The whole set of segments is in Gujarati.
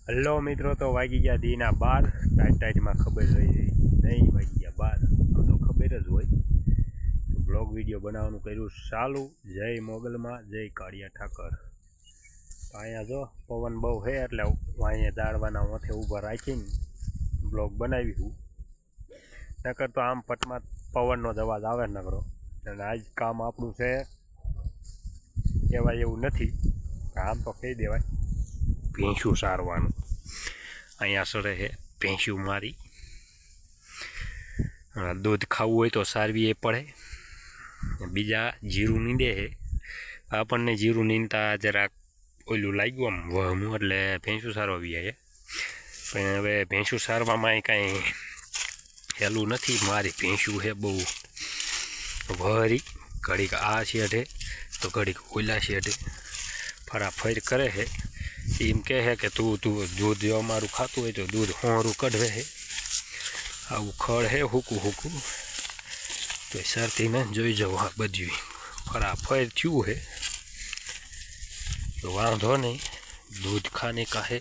હલો મિત્રો, તો વાગી ગયા દીના 12 ટાઈટમાં ખબર રહી નહીં, વાગી ગયા 12 આમ તો ખબર જ હોય. તો બ્લોગ વિડીયો બનાવવાનું કર્યું ચાલુ. જય મોગલમાં, જય કાળિયા ઠાકર. તો અહીંયા જો પવન બહુ છે એટલે અહીંયા દાળવાના માથે ઊભા રાખીને બ્લોગ બનાવ્યું. નકર તો આમ પટમાં પવનનો જ અવાજ આવે નકરો. અને આજ કામ આપણું છે કહેવાય એવું નથી, આમ તો કહી દેવાય ભેંસું સારવાનું. અહીંયા સરે છે ભેંસું મારી. દૂધ ખાવું હોય તો સારવી એ પડે. બીજા જીરું નીંદે છે, આપણને જીરું નીંદતા જરાક ઓલું લાગ્યું આમ વહમું, એટલે ભેંસું સારવા બી છે. પણ હવે ભેંસું સારવામાં કાંઈ હેલું નથી. મારી ભેંસું છે બહુ વહરી, ઘડીક આ શેઠે તો ઘડીક ઓલા શેઠે ફરાફર કરે છે. એમ કહે છે કે તું દૂધ અમારું ખાતું હોય તો દૂધ હોરું કઢવે છે. આવું ખડ છે હુકું હુકું, તો સરતીને જોઈ જવું. આ બધું ફરાફર થયું છે तो वांधो नहीं, दूध खाने का है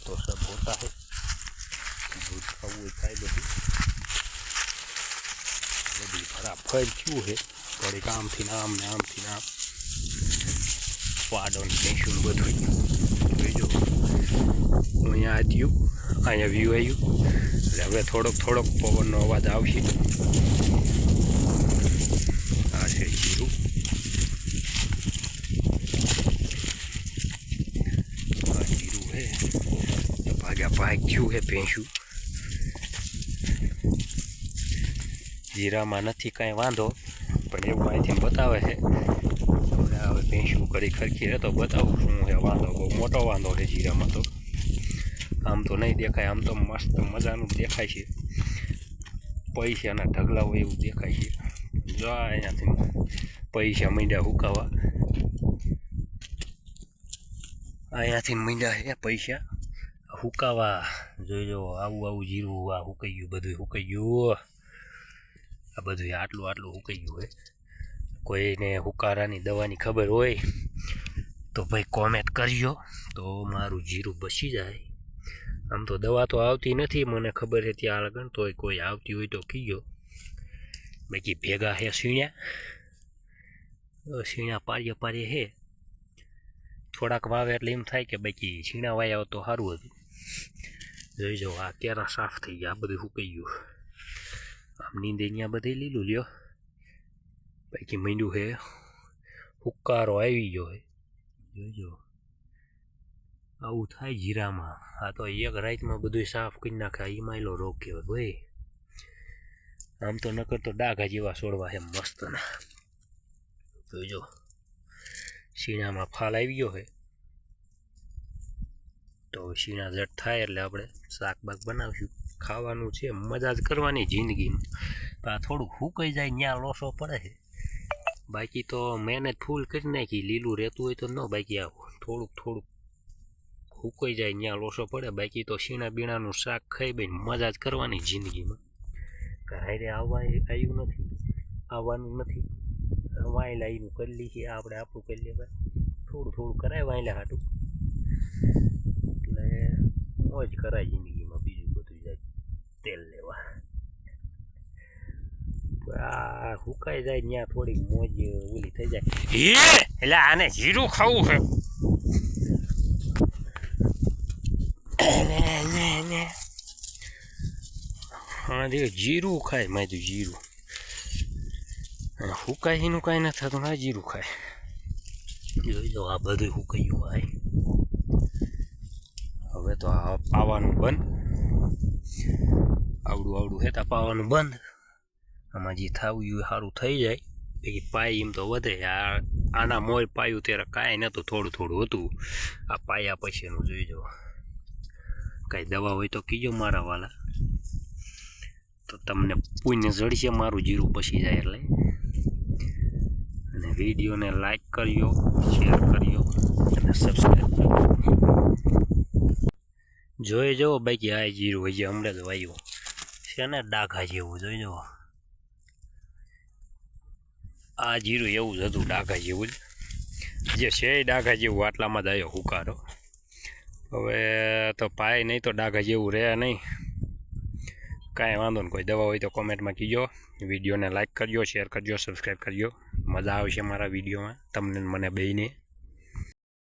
तो सब होता है. दूध खाવું થાય બધું ફરાફર થયું છે. થોડીક આમથી આમ ને આમથી આમ વાડો ને ભેંસું બધું જોઈજો. હું અહીંયા થયું, અહીંયા વ્યૂ આવ્યું એટલે હવે થોડોક પવનનો અવાજ આવશે. આ છે જીરું. ભાગ થયું છે ભેંસું. જીરામાં નથી કાંઈ વાંધો, પણ એવું અહીંથી બતાવે છે. હવે ભેંસું કરી ખરખી તો બતાવું શું છે વાંધો. બહુ મોટો વાંધો છે જીરામાં. તો આમ તો નહીં દેખાય, આમ તો મસ્ત મજાનું દેખાય છે. પૈસાના ઢગલા હોય એવું દેખાય છે. જો અહીંયાથી પૈસા મીંડ્યા હુકાવા, અહીંયાથી મીંડ્યા છે પૈસા હુકાવા. જોઈજો આવું જીરું આ હુકાઈ ગયું, બધું હુકાઈ ગયું. આ બધું આટલું હુકાઈ ગયું હોય. કોઈને હુકારાની દવાની ખબર હોય તો ભાઈ કોમેન્ટ કરજો, તો મારું જીરું બચી જાય. આમ તો દવા તો આવતી નથી મને ખબર છે ત્યાં આગળ, તોય કોઈ આવતી હોય તો કીજો. બાકી ભેગા છે સીણા પાડીએ છે. થોડાક વાવે એટલે એમ થાય કે બાકી છીણા વાયા તો સારું હતું. જોઈ જાઓ આ કેરા સાફ થઈ ગયા, આ બધું સુકાઈ ગયું. આમ નીંદે ત્યાં બધે લીલું લ્યો. બાકી મીંડું છે હુક્કારો આવી ગયો છે. જોઈજો આવું થાય જીરામાં. આ તો એક રાતમાં બધું સાફ કરી નાખે. ઈમાયલો રોગ કહેવાય ભાઈ. આમ તો નકર તો ડાઘા જેવા છોડવા છે મસ્તના. જોઈજો શીણામાં ફાલ આવી ગયો છે. તો શીણા જટ થાય એટલે આપણે શાક બાક બનાવશું. ખાવાનું છે, મજા જ કરવાની જિંદગીમાં. આ થોડુંક સુકાઈ જાય ત્યાં લોસો પડે છે. બાકી તો મહેનત ફૂલ કરી નાખી. લીલું રહેતું હોય તો ન, બાકી આવું થોડુંક સુકાઈ જાય ત્યાં લોસો પડે. બાકી તો શીણા બીણાનું શાક ખાઈ બેન મજા જ કરવાની જિંદગીમાં. હારે આવવાનું નથી. વાયલા એનું કરી લઈએ આપણે, આપણું કરી લઈએ. થોડું કરાય વાયલા હાટું, એટલે મોજ કરાય જિંદગીમાં. બીજું બધું જાય તેલ લેવા. આ સુકાઈ જાય ત્યાં થોડીક મોજ ઓલી થઈ જાય. એટલે આને જીરું ખાવું છે. હા જીરું ખાય મારું જીરું. સુકાય એનું કાંઈ નથી થતું. આ જીરું ખાય. જોઈ લો આ બધું સુકાઈ ગયું ભાઈ. હવે તો આ પાવાનું બંધ. આવડું હેતા પાવાનું બંધ. આમાં જે થવું એ સારું થઈ જાય. પછી પાય એમ તો વધે. આના મોર પાયું ત્યારે કાંઈ નહોતું, થોડું હતું. આ પાયા પછીનું જોઈ જાઓ. કાંઈ દવા હોય તો કીજો મારા વાલા, તો તમને પુણ્ય જડશે મારું જીરું બસી જાય એટલે. અને વિડીયોને લાઈક કરજો, શેર કરજો અને સબસ્ક્રાઈબ કરજો. જોઈ જાઓ બાકી આ જીરું હજી હમણાં જ વાયું છે ને ડાઘા જેવું. જોઈ જાઓ આ જીરું એવું જ હતું, ડાઘા જેવું જ જે છે ડાઘા જેવું. આટલામાં જ આવ્યો હુકારો. હવે તો પાય નહીં તો ડાઘા જેવું રહે નહીં. કાંઈ વાંધો નહીં. કોઈ દવા હોય તો કોમેન્ટમાં કીજો. વિડીયોને લાઇક કરજો, શેર કરજો, સબસ્ક્રાઈબ કરજો. મજા આવશે મારા વિડીયોમાં તમને મને બેયને.